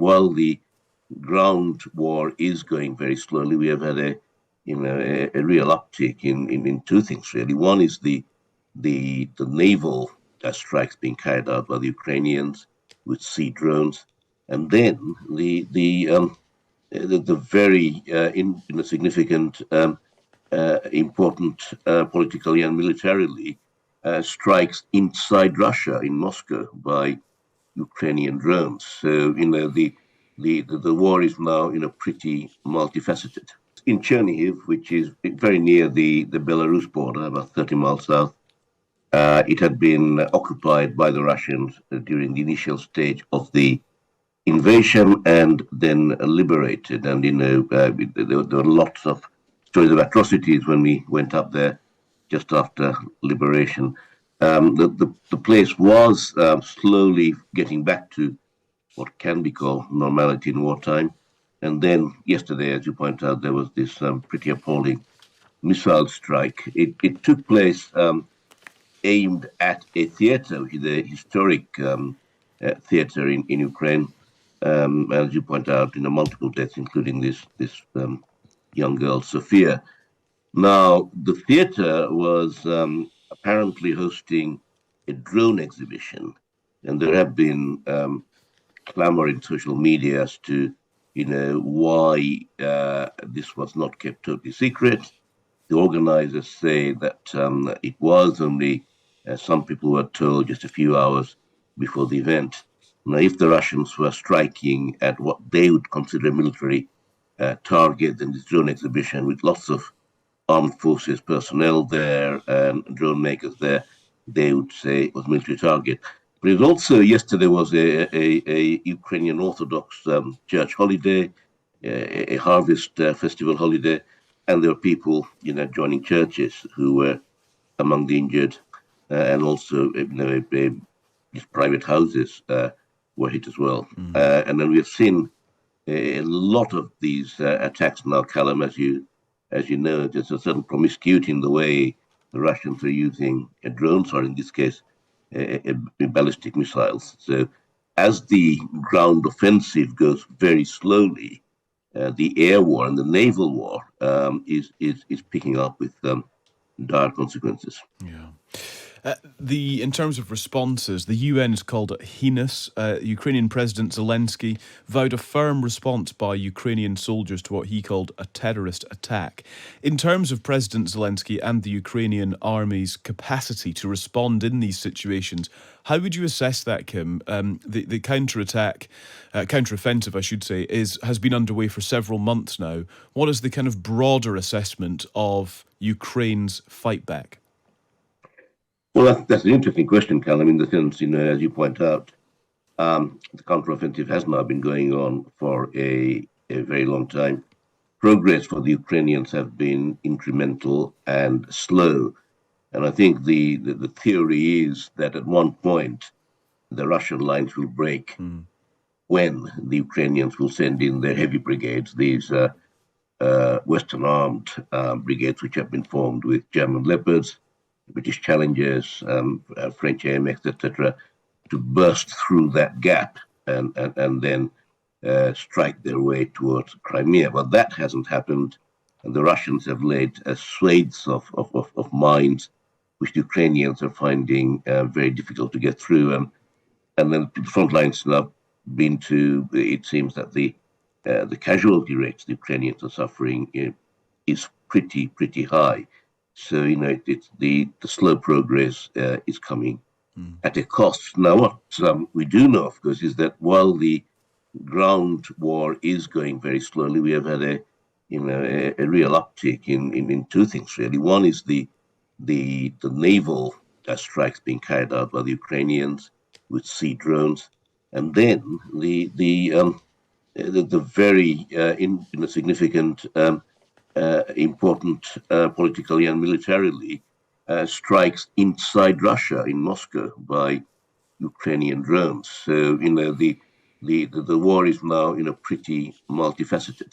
while the ground war is going very slowly, we have had a real uptick in two things really. One is the naval strikes being carried out by the Ukrainians with sea drones, and then the very significant, important politically and militarily strikes inside Russia in Moscow by Ukrainian drones. So the war is now pretty multifaceted. In Chernihiv, which is very near the Belarus border, about 30 miles south, it had been occupied by the Russians during the initial stage of the invasion and then liberated. And there were lots of stories of atrocities when we went up there just after liberation. The place was slowly getting back to what can be called normality in wartime. And then yesterday, as you point out, there was this pretty appalling missile strike. It took place aimed at a theater, which is a historic theater in Ukraine. As you point out, multiple deaths, including this young girl, Sophia. Now, the theater was apparently hosting a drone exhibition, and there have been clamor in social media as to why this was not kept totally secret. The organizers say that it was only some people were told just a few hours before the event. Now, if the Russians were striking at what they would consider a military target, then this drone exhibition with lots of armed forces personnel there and drone makers there, they would say it was a military target. But it was also, yesterday was a Ukrainian Orthodox church holiday, a harvest festival holiday, and there were people, joining churches who were among the injured, and also, these private houses were hit as well. And then we have seen a lot of these attacks now, Callum, as you know. There's a certain promiscuity in the way the Russians are using drones, or in this case, ballistic missiles. So as the ground offensive goes very slowly, the air war and the naval war is picking up with dire consequences. Yeah. In terms of responses, the UN has called it heinous. Ukrainian President Zelensky vowed a firm response by Ukrainian soldiers to what he called a terrorist attack. In terms of President Zelensky and the Ukrainian army's capacity to respond in these situations, how would you assess that, Kim? The counteroffensive, I should say, has been underway for several months now. What is the kind of broader assessment of Ukraine's fight back? Well, that's an interesting question, Callum, in the sense, as you point out, the counteroffensive has now been going on for a very long time. Progress for the Ukrainians have been incremental and slow. And I think the theory is that at one point, the Russian lines will break when the Ukrainians will send in their heavy brigades, these Western armed brigades, which have been formed with German Leopards, British Challengers, French AMX, etc., to burst through that gap and then strike their way towards Crimea. But that hasn't happened, and the Russians have laid swathes of mines, which the Ukrainians are finding very difficult to get through. And then the front lines have been to, it seems that the casualty rates the Ukrainians are suffering is pretty high. So, it's the slow progress is coming at a cost. Now, what we do know, of course, is that while the ground war is going very slowly, we have had a real uptick in two things, really. One is the naval strikes being carried out by the Ukrainians with sea drones, and then the very significant, important politically and militarily strikes inside Russia in Moscow by Ukrainian drones. So the war is now pretty multifaceted.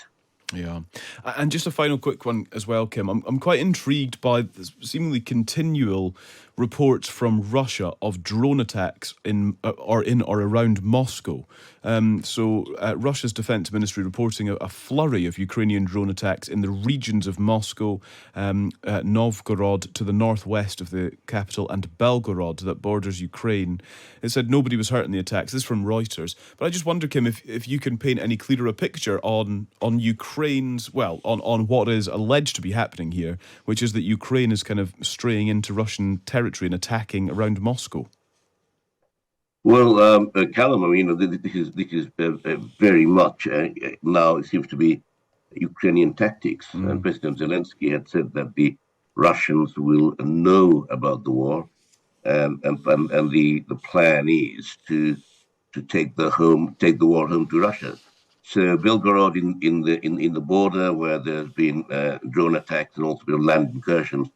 Yeah. And just a final quick one as well, Kim. I'm quite intrigued by the seemingly continual reports from Russia of drone attacks in or around Moscow. Russia's defense ministry reporting a flurry of Ukrainian drone attacks in the regions of Moscow, Novgorod to the northwest of the capital, and Belgorod that borders Ukraine. It said nobody was hurt in the attacks. This is from Reuters. But I just wonder, Kim, if you can paint any clearer picture on Ukraine's, on what is alleged to be happening here, which is that Ukraine is kind of straying into Russian territory and attacking around Moscow. Well, Callum, I mean, this is very much now it seems to be Ukrainian tactics. And President Zelensky had said that the Russians will know about the war, and the plan is to take the war home to Russia. So Belgorod in the border, where there's been drone attacks and also been land incursions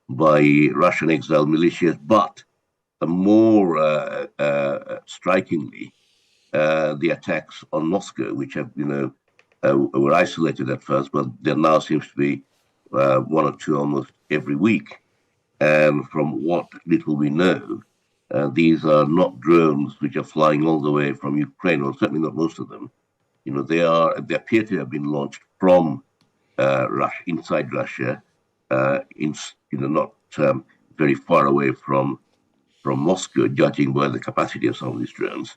by Russian exile militias, but more strikingly, the attacks on Moscow, which have were isolated at first, but there now seems to be one or two almost every week. And from what little we know, these are not drones which are flying all the way from Ukraine, or certainly not most of them. They appear to have been launched from Russia, inside Russia, not very far away from Moscow, judging by the capacity of some of these drones.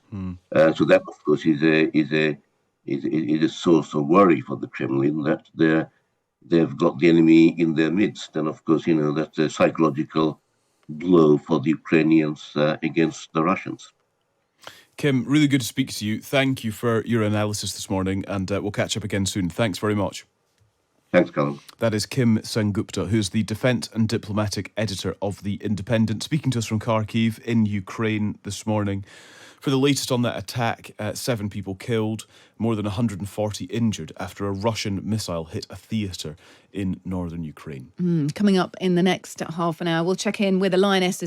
So that, of course, is a source of worry for the Kremlin, that they've got the enemy in their midst, and of course, that's a psychological blow for the Ukrainians against the Russians. Kim, really good to speak to you. Thank you for your analysis this morning, and we'll catch up again soon. Thanks very much. Thanks, Callum. That is Kim Sengupta, who's the defence and diplomatic editor of The Independent, speaking to us from Kharkiv in Ukraine this morning. For the latest on that attack, 7 people killed, more than 140 injured after a Russian missile hit a theatre in northern Ukraine. Coming up in the next half an hour, we'll check in with a lioness